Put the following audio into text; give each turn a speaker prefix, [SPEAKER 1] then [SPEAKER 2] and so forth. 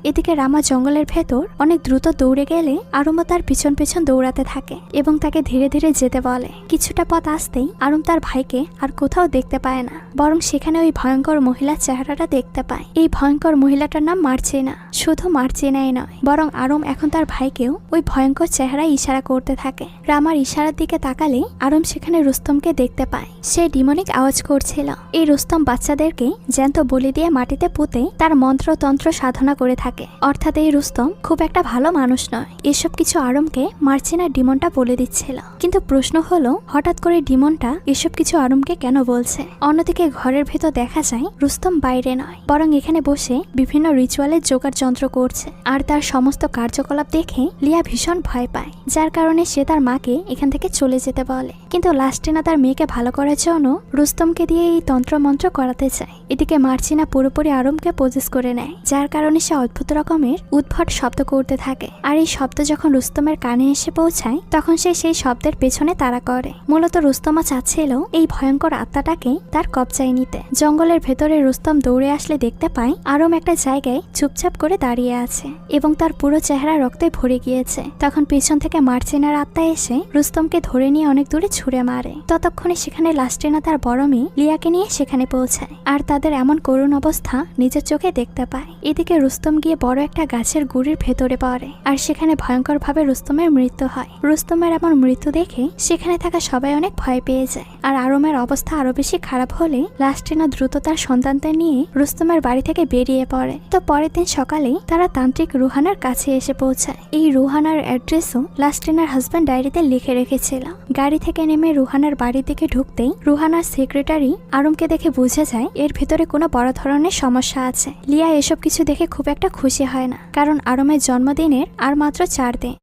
[SPEAKER 1] এদিকে রামা জঙ্গলের ভেতর অনেক দ্রুত দৌড়ে গেলে আরুমও তার পিছন পিছন দৌড়াতে থাকে এবং তাকে ধীরে ধীরে যেতে বলে। কিছুটা পথ আসতেই আরুম তার ভাইকে আর কোথাও দেখতে পায় না, বরং সেখানে ওই ভয়ঙ্কর মহিলার চেহারাটা দেখতে পায়। এই ভয়ঙ্কর মহিলাটার নাম মার্চিনা। শুধু মার্চিনাই নয়, বরং আরুম এখন তার ভাইকেও ওই ভয়ঙ্কর চেহারায় ইশারা করতে থাকে। রামার ইশারার দিকে তাকালে আরুম সেখানে রুস্তমকে দেখতে পায়। সে ডিমনিক আওয়াজ করছিল। এই রুস্তম বাচ্চাদেরকে জ্যান্ত বলি দিয়ে মাটিতে পুঁতে তার মন্ত্রতন্ত্র সাধনা করে থাকে। অর্থাৎ এই রুস্তম খুব একটা ভালো মানুষ নয়। এসব কিছু আরুমকে মার্চিনার ডিমনটা বলে দিচ্ছিল। কিন্তু প্রশ্ন হলো, হঠাৎ করে ডিমনটা এসব কিছু আরুমকে কেন বলছে? অন্যদিকে ঘরের ভেতর দেখা যায় রুস্তম বাইরে নয়, বরং এখানে বসে বিভিন্ন রিচুয়ালের জোগাড় যন্ত্র করছে। আর তার সমস্ত কার্যকলাপ দেখে লিয়া ভীষণ ভয় পায়, যার কারণে সে তার মাকে এখান থেকে চলে যেতে বলে। কিন্তু লাস্টিনা তার মেয়েকে ভালো করার জন্য রুস্তমকে দিয়ে এই তন্ত্রমন্ত্র করাতে চায়। এদিকে মার্চিনা পুরোপুরি আরুমকে পজেস করে নেয়, যার কারণে সে অদ্ভুত রকমের উদ্ভট শব্দ করতে থাকে। আর এই শব্দ যখন রুস্তমের কানে এসে পৌঁছায় তখন সে সেই শব্দের পেছনে তাড়া করে। মূলত রুস্তমা চাচ্ছিল এই ভয়ঙ্কর আত্মাটাকে তার কবজায় নিতে। জঙ্গলের ভেতরে রুস্তম দৌড়ে আসলে দেখতে পায় আরুম একটা জায়গায় চুপচাপ করে দাঁড়িয়ে আছে এবং তার পুরো চেহারা রক্তে ভরে গিয়েছে। তখন পেছন থেকে মার্চিনার আত্মা এসে রুস্তমকে ধরে নিয়ে অনেক দূরে ছুঁড়ে মারে। ততক্ষণে সেখানে লাস্টিনা তার বড় মেয়ে লিয়াকে নিয়ে সেখানে পৌঁছায় আর তাদের এমন করুণ অবস্থা নিজের চোখে দেখতে পায়। এদিকে রুস্তম গিয়ে বড় একটা গাছের গুড়ির ভেতরে পড়ে আর সেখানে ভয়ঙ্কর ভাবে রুস্তমের মৃত্যু হয়। রুস্তমের এমন মৃত্যু দেখে সেখানে থাকা সবাই অনেক ভয় পেয়ে যায়। আর আরুমের অবস্থা আরো বেশি খারাপ হলে লাস্টিনা দ্রুত তার সন্তানদের নিয়ে রুস্তমের বাড়ি থেকে বেরিয়ে পড়ে। তো পরের দিন সকালেই তারা তান্ত্রিক রুহানার কাছে এসে পৌঁছায়। এই রুহানার অ্যাড্রেসও লাস্টিনার হাজব্যান্ড ডায়েরিতে লিখে রেখেছিল। গাড়ি থেকে নেমে রুহানার বাড়ির দিকে ঢুকতেই রুহানার সেক্রেটারি আরুমকে দেখে বুঝে যায় এর ভেতরে কোনো বড় ধরনের সমস্যা আছে। লিয়া এসব কিছু দেখে খুব একটা খুশি হয় না, কারণ আরুমের জন্মদিনের আর মাত্র 4 দিন।